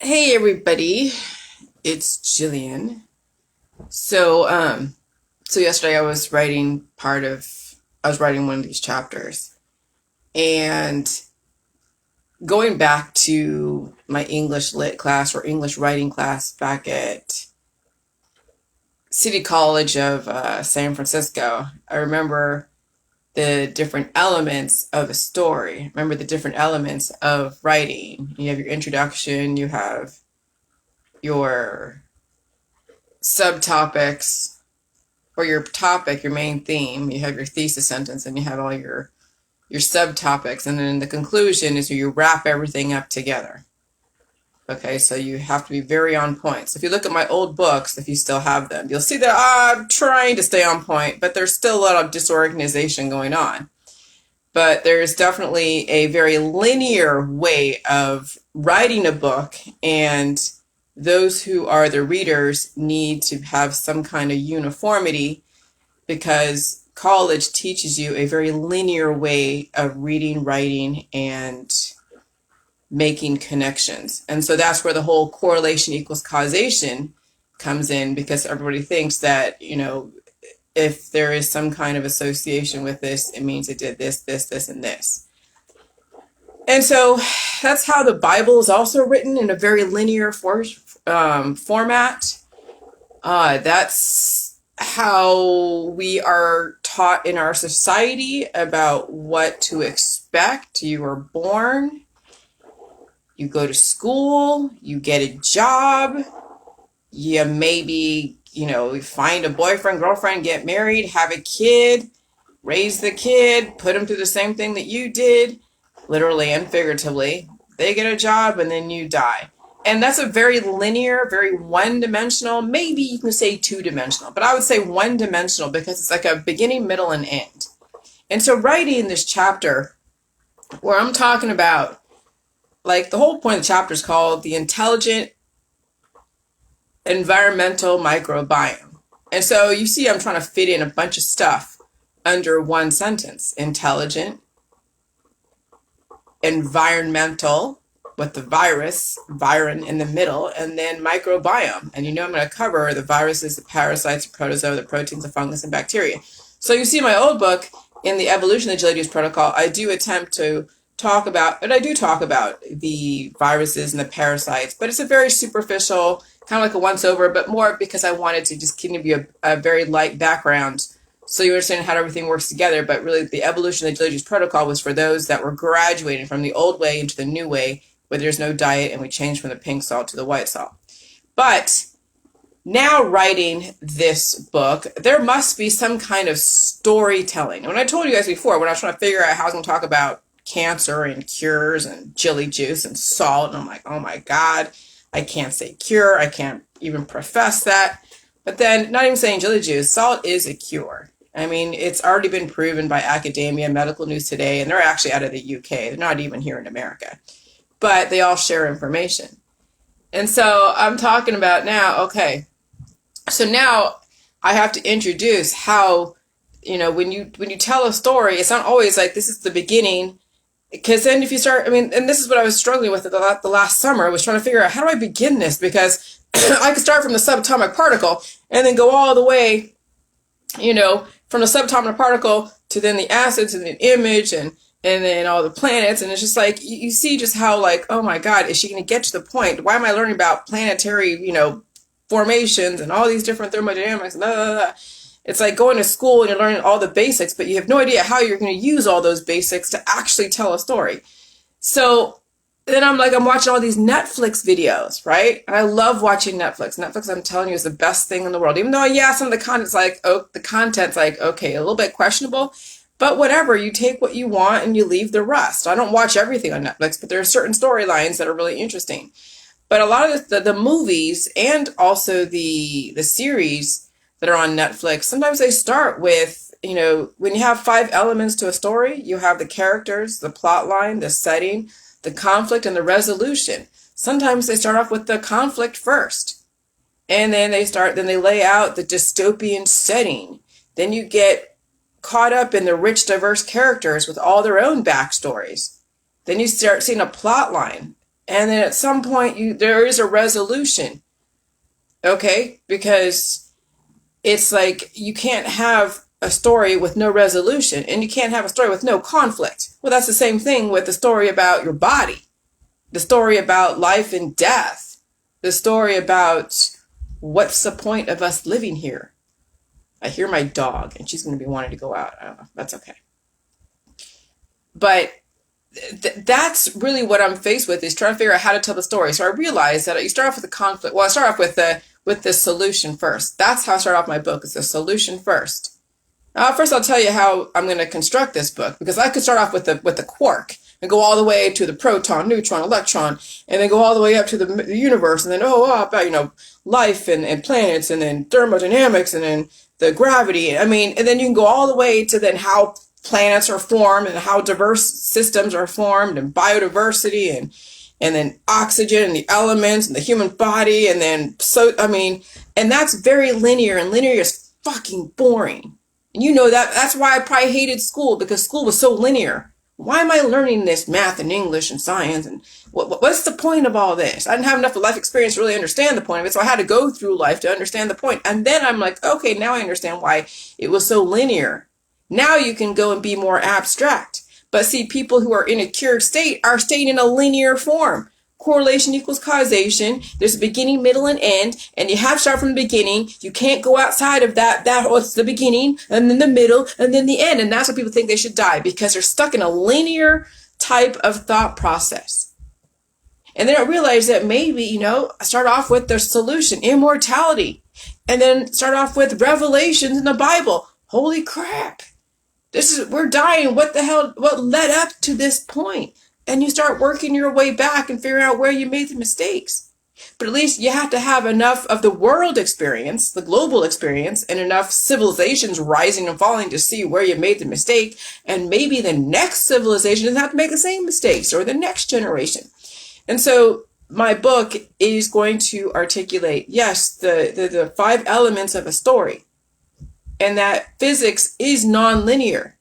Hey everybody, it's Jillian. So yesterday I was writing one of these chapters, and going back to my English lit class or English writing class back at City College of San Francisco, I remember the different elements of a story. Remember the different elements of writing. You have your introduction, you have your subtopics, or your topic, your main theme. You have your thesis sentence, and you have all your subtopics, and then the conclusion is you wrap everything up together. Okay, so you have to be very on point. So if you look at my old books, if you still have them, you'll see that I'm trying to stay on point, but there's still a lot of disorganization going on. But there's definitely a very linear way of writing a book, and those who are the readers need to have some kind of uniformity, because college teaches you a very linear way of reading, writing, and making connections. And so that's where the whole correlation equals causation comes in, because everybody thinks that, if there is some kind of association with this, it means it did this, this, this, and this. And so that's how the Bible is also written, in a very linear format. That's how we are taught in our society about what to expect. You are born, you go to school, you get a job, you maybe, find a boyfriend, girlfriend, get married, have a kid, raise the kid, put them through the same thing that you did, literally and figuratively. They get a job, and then you die. And that's a very linear, very one-dimensional, maybe you can say two-dimensional, but I would say one-dimensional, because it's like a beginning, middle, and end. And so writing this chapter, where I'm talking about, like, the whole point of the chapter is called the intelligent environmental microbiome. And so you see I'm trying to fit in a bunch of stuff under one sentence. Intelligent, environmental, with the viron in the middle, and then microbiome. And I'm going to cover the viruses, the parasites, the protozoa, the proteins, the fungus, and bacteria. So you see in my old book, in the Evolution of the Agility's Protocol, I do attempt to talk about the viruses and the parasites, but it's a very superficial, kind of like a once-over, but more because I wanted to just give you a very light background so you understand how everything works together. But really, the Evolution of the Agility's Protocol was for those that were graduating from the old way into the new way, where there's no diet and we changed from the pink salt to the white salt. But now, writing this book, there must be some kind of storytelling. And when I told you guys before, when I was trying to figure out how I was going to talk about cancer and cures and chili juice and salt, and I'm like, oh my God, I can't say cure. I can't even profess that. But then, not even saying chili juice, salt is a cure. I mean, it's already been proven by academia, medical news today, and they're actually out of the UK. They're not even here in America. But they all share information. And so I'm talking about now, okay, so now I have to introduce how, when you tell a story, it's not always like this is the beginning, because then if you start, and this is what I was struggling with the last summer. I was trying to figure out, how do I begin this? Because I could start from the subatomic particle and then go all the way, from the subatomic particle to then the acids and the image and then all the planets. And it's just like, you see just how, like, oh my God, is she going to get to the point? Why am I learning about planetary, formations and all these different thermodynamics? Blah, blah, blah. It's like going to school and you're learning all the basics, but you have no idea how you're going to use all those basics to actually tell a story. So then I'm watching all these Netflix videos, right? And I love watching Netflix. Netflix, I'm telling you, is the best thing in the world. Even though, yeah, some of the content's like, okay, a little bit questionable. But whatever, you take what you want and you leave the rest. I don't watch everything on Netflix, but there are certain storylines that are really interesting. But a lot of the movies and also the series that are on Netflix, sometimes they start with, when you have 5 elements to a story, you have the characters, the plot line, the setting, the conflict, and the resolution. Sometimes they start off with the conflict first. And then they lay out the dystopian setting. Then you get caught up in the rich, diverse characters with all their own backstories. Then you start seeing a plot line. And then at some point, there is a resolution, okay? Because it's like you can't have a story with no resolution, and you can't have a story with no conflict. Well, that's the same thing with the story about your body, the story about life and death, the story about what's the point of us living here. I hear my dog, and she's going to be wanting to go out. I don't know. That's okay. But that's really what I'm faced with, is trying to figure out how to tell the story. So I realized that you start off with the conflict. Well, I start off with the solution first. That's how I start off my book. It's the solution first. First, I'll tell you how I'm going to construct this book, because I could start off with the quark and go all the way to the proton, neutron, electron, and then go all the way up to the universe, and then about life and planets, and then thermodynamics, and then the gravity. I mean, and then you can go all the way to then how planets are formed and how diverse systems are formed, and biodiversity, and then oxygen and the elements and the human body, and then and that's very linear, and linear is fucking boring. And you know that's why I probably hated school, because school was so linear. Why am I learning this math and English and science? And what's the point of all this? I didn't have enough of life experience to really understand the point of it, so I had to go through life to understand the point. And then I'm like, okay, now I understand why it was so linear. Now you can go and be more abstract. But see, people who are in a cured state are staying in a linear form. Correlation equals causation. There's a beginning, middle, and end, and you have to start from the beginning. You can't go outside of that. It's the beginning, and then the middle, and then the end. And that's why people think they should die, because they're stuck in a linear type of thought process. And then I realized that maybe, start off with the solution, immortality, and then start off with revelations in the Bible. Holy crap. We're dying. What the hell? What led up to this point? And you start working your way back and figuring out where you made the mistakes. But at least you have to have enough of the world experience, the global experience, and enough civilizations rising and falling to see where you made the mistake. And maybe the next civilization doesn't have to make the same mistakes, or the next generation. And so my book is going to articulate, yes, the 5 elements of a story. And that physics is nonlinear.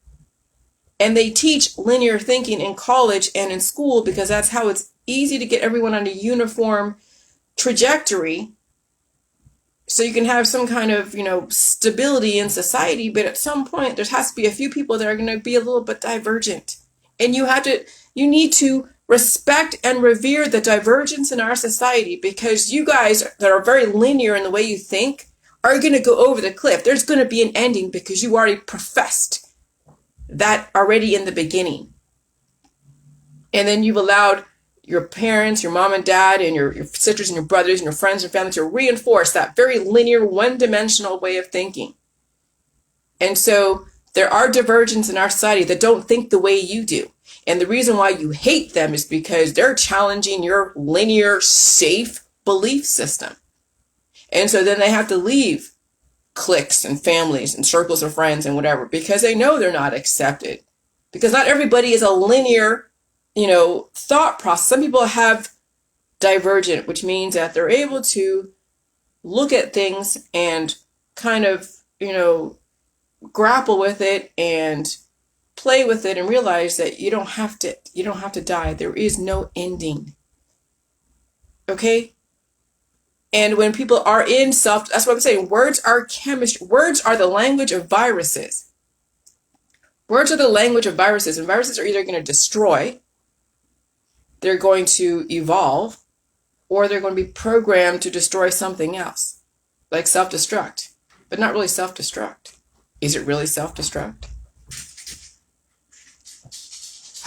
And they teach linear thinking in college and in school, because that's how it's easy to get everyone on a uniform trajectory, so you can have some kind of, stability in society. But at some point, there has to be a few people that are going to be a little bit divergent. And you need to respect and revere the divergence in our society, because you guys that are very linear in the way you think are going to go over the cliff. There's going to be an ending, because you already professed that already in the beginning. And then you've allowed your parents, your mom and dad, and your sisters and your brothers and your friends and family to reinforce that very linear, one-dimensional way of thinking. And so there are divergents in our society that don't think the way you do. And the reason why you hate them is because they're challenging your linear, safe belief system. And so then they have to leave cliques and families and circles of friends and whatever, because they know they're not accepted, because not everybody is a linear, thought process. Some people have divergent, which means that they're able to look at things and kind of, grapple with it and play with it, and realize that you don't have to die. There is no ending. Okay? And when people are in that's what I'm saying. Words are chemistry. Words are the language of viruses. Words are the language of viruses. And viruses are either going to destroy, they're going to evolve, or they're going to be programmed to destroy something else. Like self-destruct. But not really self-destruct. Is it really self-destruct?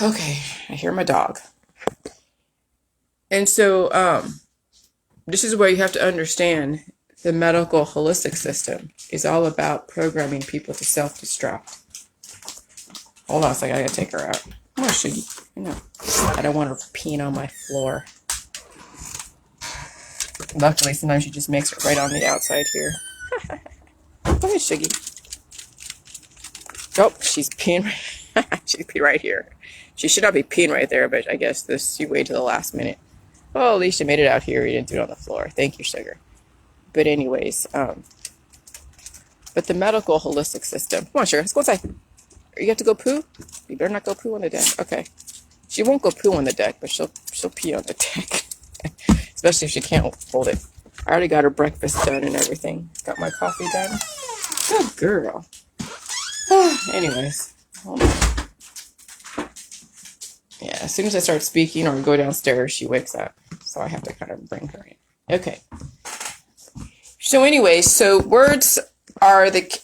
Okay, I hear my dog. And so, this is where you have to understand the medical holistic system is all about programming people to self-destruct. Hold on a second, I gotta take her out. Oh, I don't want her peeing on my floor. Luckily, sometimes she just makes it right on the outside here. Go ahead, Shiggy. Oh, she's peeing. She's peeing right here. She should not be peeing right there, but I guess she waited till the last minute. Well, at least you made it out here. You didn't do it on the floor. Thank you, sugar. But anyways, but the medical holistic system. Come on, sugar. Let's go inside. You have to go poo? You better not go poo on the deck. Okay. She won't go poo on the deck, but she'll pee on the deck. Especially if she can't hold it. I already got her breakfast done and everything. Got my coffee done. Good girl. Anyways, hold on. Yeah, as soon as I start speaking or go downstairs, she wakes up. So I have to kind of bring her in. Okay. So anyways, so words are the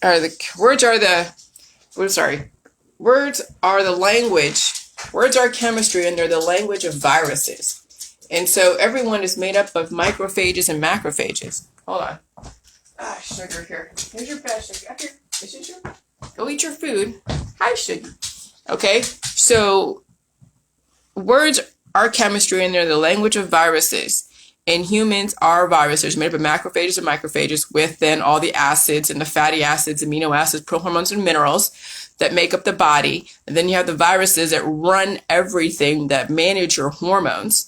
language. Words are chemistry, and they're the language of viruses. And so everyone is made up of microphages and macrophages. Hold on. Sugar here. Here's your bed, Sugar. Up here. This is your. Go eat your food. Hi, Sugar. Okay. So words are chemistry, and they're the language of viruses. And humans are viruses made up of macrophages and microphages with then all the acids and the fatty acids, amino acids, prohormones, and minerals that make up the body. And then you have the viruses that run everything, that manage your hormones.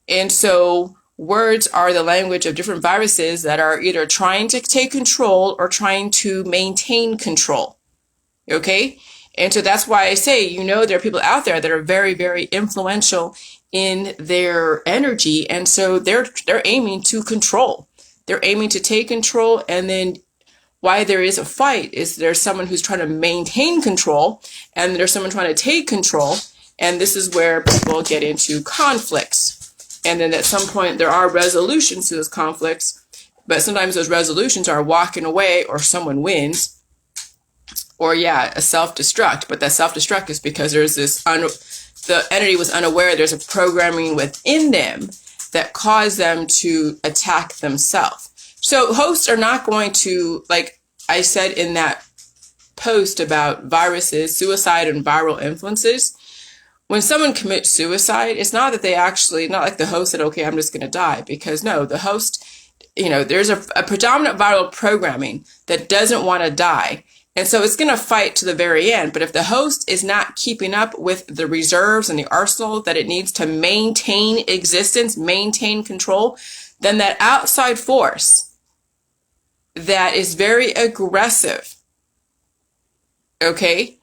And so words are the language of different viruses that are either trying to take control or trying to maintain control. Okay? And so that's why I say, there are people out there that are very, very influential in their energy. And so they're aiming to control. They're aiming to take control. And then why there is a fight is there's someone who's trying to maintain control and there's someone trying to take control. And this is where people get into conflicts. And then at some point there are resolutions to those conflicts. But sometimes those resolutions are walking away or someone wins. Or a self-destruct. But that self-destruct is because there's this the entity was unaware there's a programming within them that caused them to attack themselves. So hosts are not going to, like I said in that post about viruses, suicide, and viral influences, when someone commits suicide, it's not that they actually, not like the host said, okay, I'm just going to die. Because no, the host, there's a predominant viral programming that doesn't want to die. And so it's going to fight to the very end. But if the host is not keeping up with the reserves and the arsenal that it needs to maintain existence, maintain control, then that outside force that is very aggressive, okay,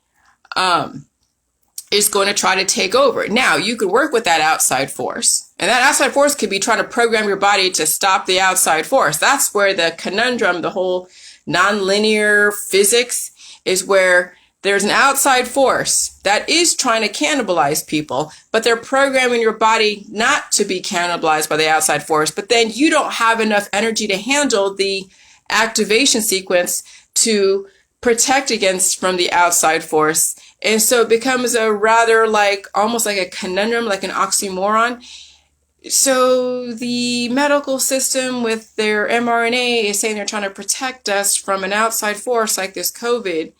is going to try to take over. Now, you could work with that outside force. And that outside force could be trying to program your body to stop the outside force. That's where the conundrum, the whole nonlinear physics, is where there's an outside force that is trying to cannibalize people, but they're programming your body not to be cannibalized by the outside force. But then you don't have enough energy to handle the activation sequence to protect against from the outside force. And so it becomes a rather almost like a conundrum, like an oxymoron. So the medical system with their mRNA is saying they're trying to protect us from an outside force like this COVID,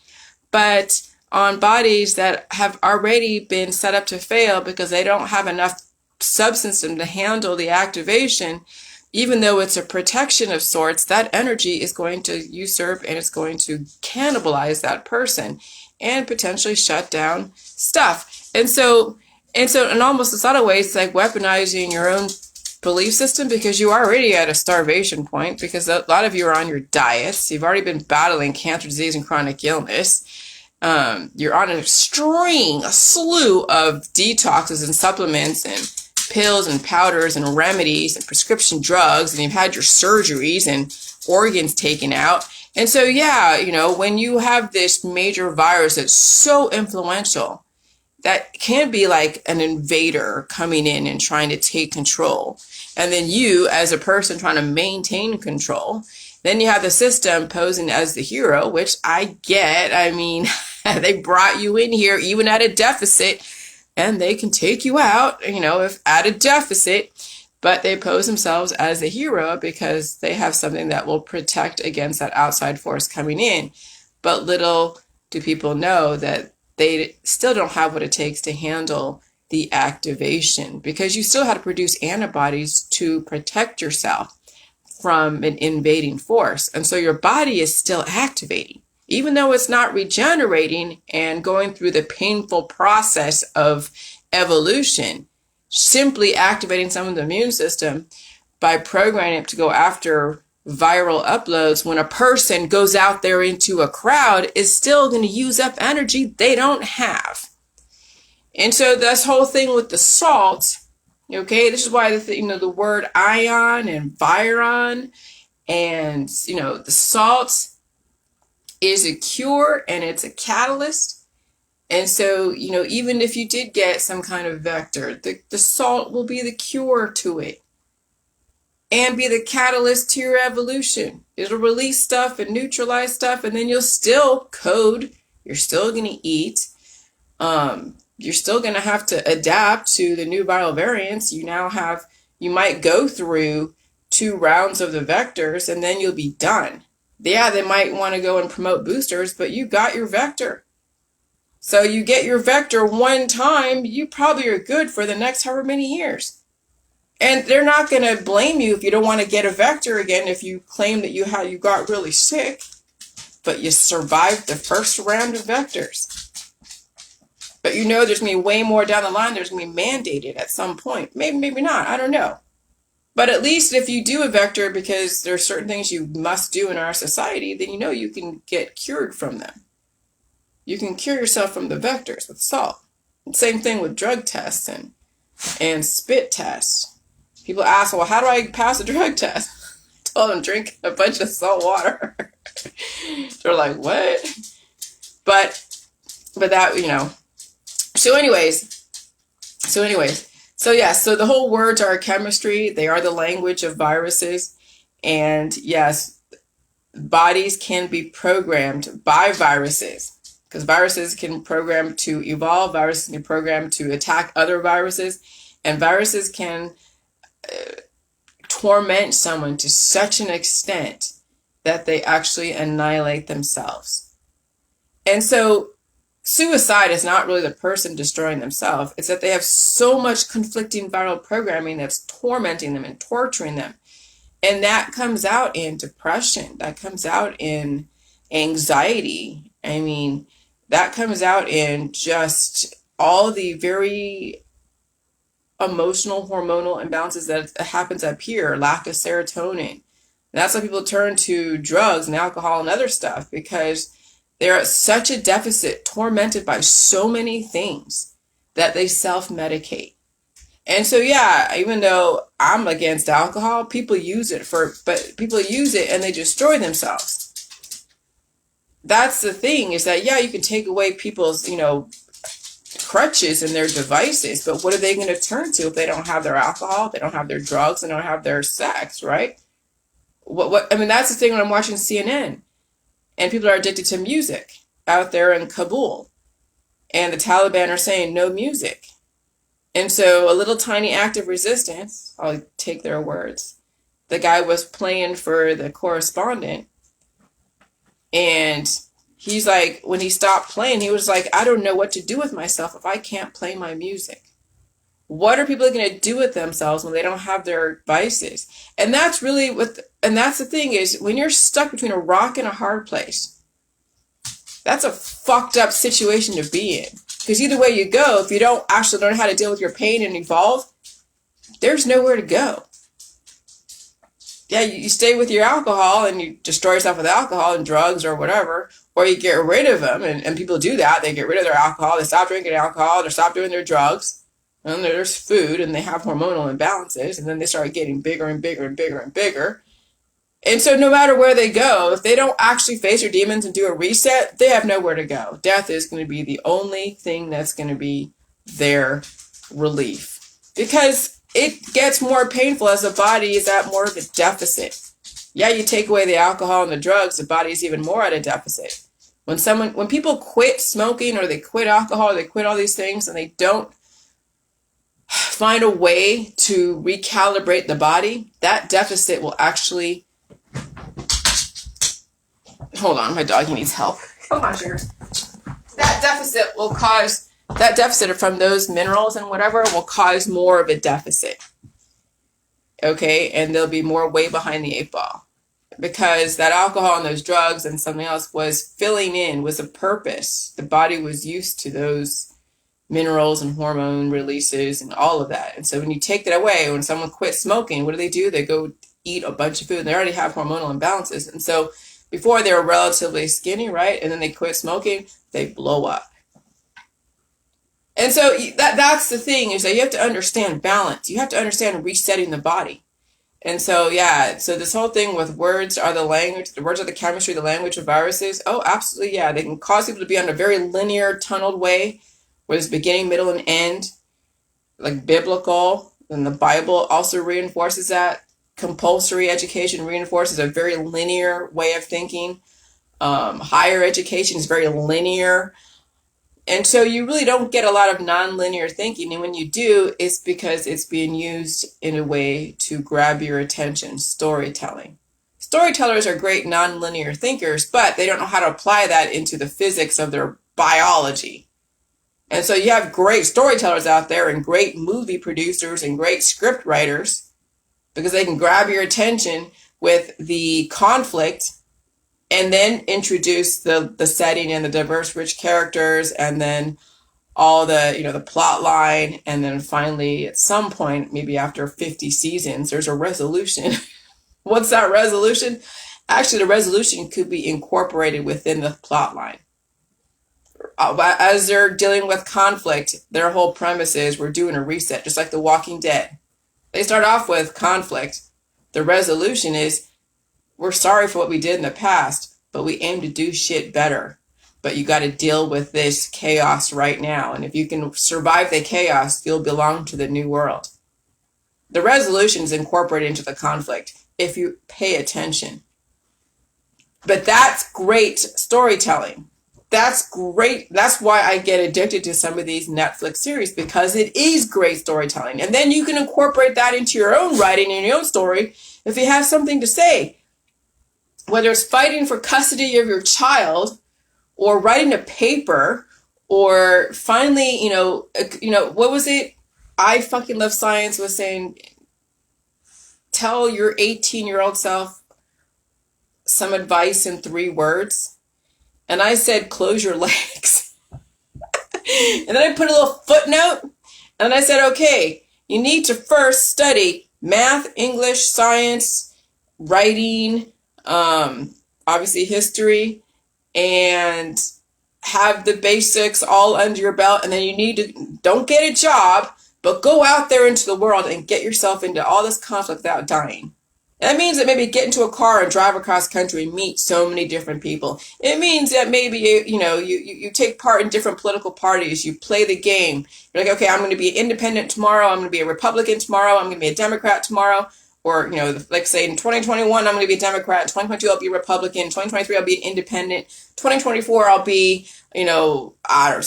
but on bodies that have already been set up to fail because they don't have enough substance to handle the activation, even though it's a protection of sorts, that energy is going to usurp and it's going to cannibalize that person and potentially shut down stuff. And so in almost a lot of ways, it's like weaponizing your own belief system because you are already at a starvation point because a lot of you are on your diets. You've already been battling cancer disease and chronic illness. You're on a slew of detoxes and supplements and pills and powders and remedies and prescription drugs, and you've had your surgeries and organs taken out. And so, when you have this major virus that's so influential, that can be like an invader coming in and trying to take control. And then you, as a person trying to maintain control, then you have the system posing as the hero, which I get. I mean, they brought you in here even at a deficit, and they can take you out, if at a deficit, but they pose themselves as a hero because they have something that will protect against that outside force coming in. But little do people know that they still don't have what it takes to handle the activation because you still have to produce antibodies to protect yourself from an invading force. And so your body is still activating, even though it's not regenerating and going through the painful process of evolution. Simply activating some of the immune system by programming it to go after viral uploads when a person goes out there into a crowd is still going to use up energy they don't have. And so this whole thing with the salt, okay, this is why the word ion and viron and the salt is a cure and it's a catalyst. And so, even if you did get some kind of vector, the salt will be the cure to it and be the catalyst to your evolution. It'll release stuff and neutralize stuff, and then you'll still code. You're still going to eat. You're still going to have to adapt to the new viral variants. You might go through 2 rounds of the vectors, and then you'll be done. Yeah, they might want to go and promote boosters, but you got your vector. So you get your vector one time, you probably are good for the next however many years. And they're not going to blame you if you don't want to get a vector again if you claim that you got really sick, but you survived the first round of vectors. But there's going to be way more down the line. There's going to be mandated at some point. Maybe not. I don't know. But at least if you do a vector because there are certain things you must do in our society, then you can get cured from them. You can cure yourself from the vectors with salt. And same thing with drug tests and spit tests. People ask, well, how do I pass a drug test? I told them drink a bunch of salt water. They're like, what? But that, So anyways, so the whole words are chemistry. They are the language of viruses. And yes, bodies can be programmed by viruses. Because viruses can program to evolve, viruses can program to attack other viruses, and viruses can torment someone to such an extent that they actually annihilate themselves. And so suicide is not really the person destroying themselves. It's that they have so much conflicting viral programming that's tormenting them and torturing them. And that comes out in depression. That comes out in anxiety. I mean, that comes out in just all the very emotional, hormonal imbalances that happens up here, lack of serotonin. And that's why people turn to drugs and alcohol and other stuff, because they're at such a deficit, tormented by so many things, that they self-medicate. And so, yeah, even though I'm against alcohol, people use it and they destroy themselves. That's the thing, is that, yeah, you can take away people's, crutches and their devices, but what are they going to turn to if they don't have their alcohol, they don't have their drugs, they don't have their sex, right? That's the thing when I'm watching CNN, and people are addicted to music out there in Kabul, and the Taliban are saying no music. And so a little tiny act of resistance, I'll take their words. The guy was playing for the correspondent, and he's like, when he stopped playing, he was like, I don't know what to do with myself if I can't play my music. What are people going to do with themselves when they don't have their vices? And that's really and that's the thing, is when you're stuck between a rock and a hard place, that's a fucked up situation to be in. Because either way you go, if you don't actually learn how to deal with your pain and evolve, there's nowhere to go. Yeah, you stay with your alcohol and you destroy yourself with alcohol and drugs or whatever, or you get rid of them, and people do that. They get rid of their alcohol, they stop drinking alcohol, they stop doing their drugs, and there's food, and they have hormonal imbalances, and then they start getting bigger and bigger and bigger and bigger. And so no matter where they go, if they don't actually face their demons and do a reset, they have nowhere to go. Death is going to be the only thing that's going to be their relief. Because it gets more painful as the body is at more of a deficit. Yeah, you take away the alcohol and the drugs, the body is even more at a deficit. When people quit smoking, or they quit alcohol, or they quit all these things, and they don't find a way to recalibrate the body, that deficit will actually... Hold on, my doggy needs help. Come on, sugar. That deficit from those minerals and whatever will cause more of a deficit. Okay, and they'll be more way behind the 8 ball. Because that alcohol and those drugs and something else was filling in, was a purpose. The body was used to those minerals and hormone releases and all of that. And so when you take that away, when someone quits smoking, what do? They go eat a bunch of food, and they already have hormonal imbalances. And so before they were relatively skinny, right? And then they quit smoking, they blow up. And so that's the thing, is that you have to understand balance. You have to understand resetting the body. And so, yeah, so this whole thing with words are the language, the words are the chemistry, the language of viruses. Oh, absolutely, yeah. They can cause people to be on a very linear, tunneled way, where there's beginning, middle, and end, like biblical. And the Bible also reinforces that. Compulsory education reinforces a very linear way of thinking. Higher education is very linear. And so you really don't get a lot of nonlinear thinking. And when you do, it's because it's being used in a way to grab your attention, storytelling. Storytellers are great nonlinear thinkers, but they don't know how to apply that into the physics of their biology. And so you have great storytellers out there and great movie producers and great script writers, because they can grab your attention with the conflict and then introduce the setting and the diverse, rich characters, and then all the, the plot line. And then finally, at some point, maybe after 50 seasons, there's a resolution. What's that resolution? Actually, the resolution could be incorporated within the plot line. As they're dealing with conflict, their whole premise is we're doing a reset, just like The Walking Dead. They start off with conflict. The resolution is, we're sorry for what we did in the past, but we aim to do shit better. But you got to deal with this chaos right now. And if you can survive the chaos, you'll belong to the new world. The resolution is incorporated into the conflict if you pay attention. But that's great storytelling. That's great. That's why I get addicted to some of these Netflix series, because it is great storytelling. And then you can incorporate that into your own writing and your own story if you have something to say. Whether it's fighting for custody of your child, or writing a paper, or finally, what was it? I fucking love science was saying, tell your 18-year-old self some advice in 3 words. And I said, close your legs. And then I put a little footnote, and I said, okay, you need to first study math, English, science, writing, obviously history, and have the basics all under your belt. And then you need to, don't get a job, but go out there into the world and get yourself into all this conflict without dying. And that means that maybe get into a car and drive across country and meet so many different people. It means that maybe, you take part in different political parties. You play the game. You're like, okay, I'm going to be independent tomorrow. I'm going to be a Republican tomorrow. I'm going to be a Democrat tomorrow. Or, like say in 2021, I'm going to be a Democrat. In 2022, I'll be a Republican. In 2023, I'll be an independent. 2024, I'll be,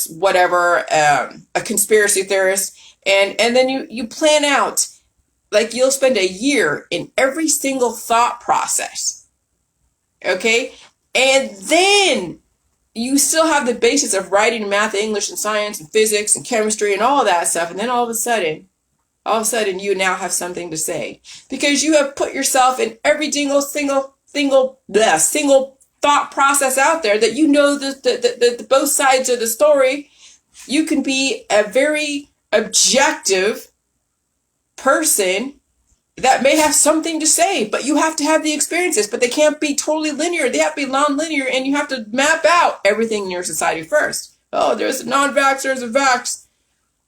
whatever, a conspiracy theorist. And then you plan out, like you'll spend a year in every single thought process. Okay? And then you still have the basis of writing, math, English, and science, and physics, and chemistry, and all that stuff. And then all of a sudden, you now have something to say, because you have put yourself in every single thought process out there, that the both sides of the story. You can be a very objective person that may have something to say, but you have to have the experiences, but they can't be totally linear. They have to be non-linear, and you have to map out everything in your society first. Oh, there's a non-vax, there's a vax.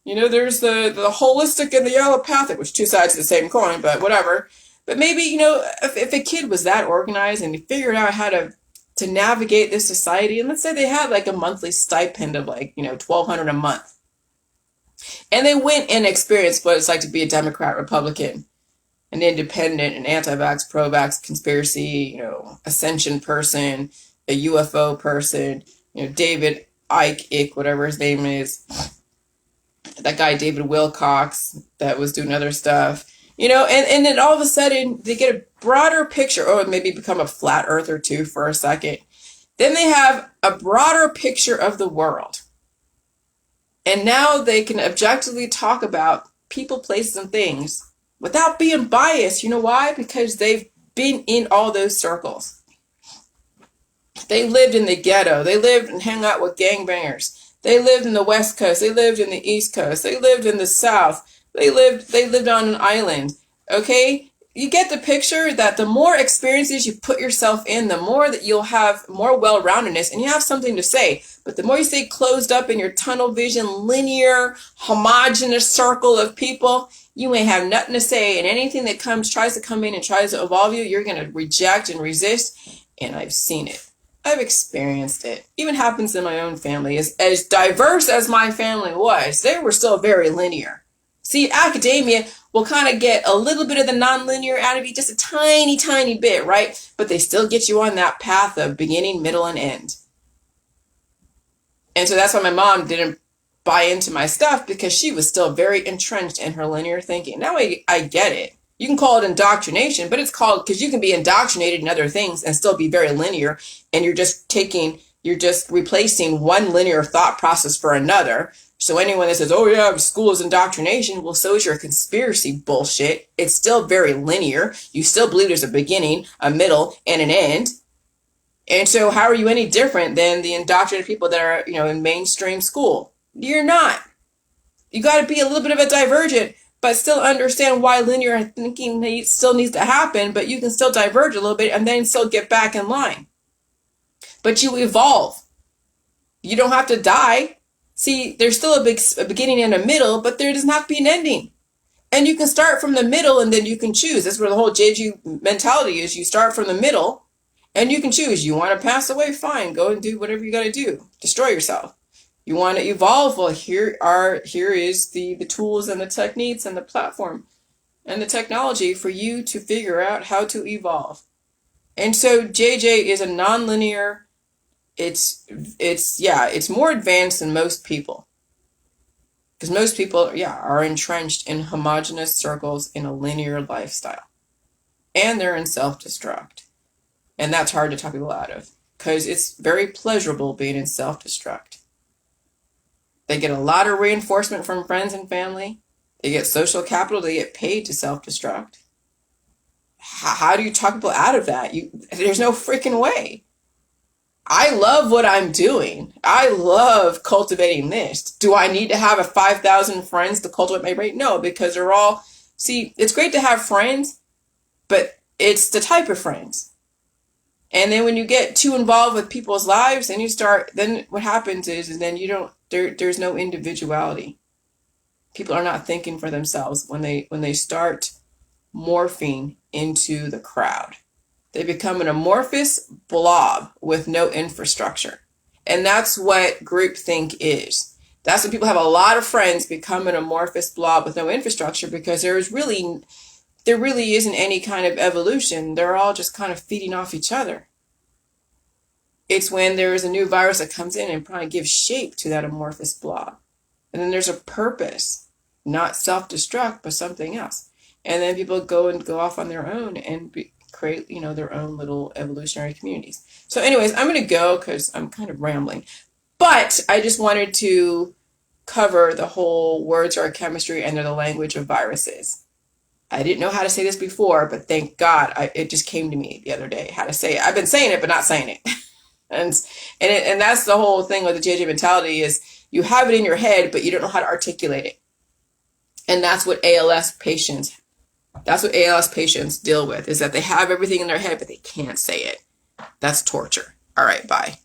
There's the holistic and the allopathic, which 2 sides of the same coin, but whatever. But maybe, if a kid was that organized and he figured out how to navigate this society, and let's say they had like a monthly stipend of like, $1,200 a month. And they went and experienced what it's like to be a Democrat, Republican, an independent, an anti-vax, pro-vax, conspiracy, ascension person, a UFO person, David Icke, whatever his name is. That guy, David Wilcox, that was doing other stuff, and then all of a sudden they get a broader picture, or maybe become a flat earther too for a second. Then they have a broader picture of the world. And now they can objectively talk about people, places, and things without being biased. You know why? Because they've been in all those circles. They lived in the ghetto. They lived and hung out with gangbangers. They lived in the West Coast. They lived in the East Coast. They lived in the South. They lived on an island. Okay? you get the picture that the more experiences you put yourself in, the more that you'll have more well-roundedness and you have something to say. But the more you stay closed up in your tunnel vision, linear, homogenous circle of people, you may have nothing to say, and anything that tries to come in and tries to evolve you, you're going to reject and resist. And I've seen it. I've experienced it. Even happens in my own family. As diverse as my family was, they were still very linear. See, academia will kind of get a little bit of the nonlinear out of you, just a tiny, tiny bit, right? But they still get you on that path of beginning, middle, and end. And so that's why my mom didn't buy into my stuff, because she was still very entrenched in her linear thinking. Now I get it. You can call it indoctrination, but it's called, because you can be indoctrinated in other things and still be very linear, and you're just replacing one linear thought process for another. So anyone that says, oh yeah, school is indoctrination, well, so is your conspiracy bullshit. It's still very linear. You still believe there's a beginning, a middle, and an end. And so how are you any different than the indoctrinated people that are, in mainstream school? You're not. You got to be a little bit of a divergent, but still understand why linear thinking still needs to happen, but you can still diverge a little bit and then still get back in line. But you evolve. You don't have to die. See, there's still a beginning and a middle, but there doesn't have to be an ending. And you can start from the middle and then you can choose. That's where the whole JG mentality is. You start from the middle and you can choose. You want to pass away? Fine. Go and do whatever you got to do. Destroy yourself. You want to evolve? Well, here is the tools and the techniques and the platform and the technology for you to figure out how to evolve. And so JJ is a nonlinear. It's more advanced than most people. Because most people, are entrenched in homogenous circles in a linear lifestyle. And they're in self-destruct. And that's hard to talk people out of. Because it's very pleasurable being in self-destruct. They get a lot of reinforcement from friends and family. They get social capital. They get paid to self-destruct. How do you talk people out of that? There's no freaking way. I love what I'm doing. I love cultivating this. Do I need to have 5,000 friends to cultivate my brain? No, because they're all... See, it's great to have friends, but it's the type of friends. And then when you get too involved with people's lives, then what happens is then there's no individuality. People are not thinking for themselves when they start morphing into the crowd. They become an amorphous blob with no infrastructure. And that's what groupthink is. That's when people have a lot of friends become an amorphous blob with no infrastructure, because there really isn't any kind of evolution. They're all just kind of feeding off each other. It's when there is a new virus that comes in and probably gives shape to that amorphous blob. And then there's a purpose, not self-destruct, but something else. And then people go off on their own and create, their own little evolutionary communities. So anyways, I'm going to go because I'm kind of rambling. But I just wanted to cover the whole words are chemistry and they're the language of viruses. I didn't know how to say this before, but thank God it just came to me the other day how to say it. I've been saying it, but not saying it. and that's the whole thing with the JJ mentality is you have it in your head, but you don't know how to articulate it. And that's what ALS patients deal with, is that they have everything in their head, but they can't say it. That's torture. All right, bye.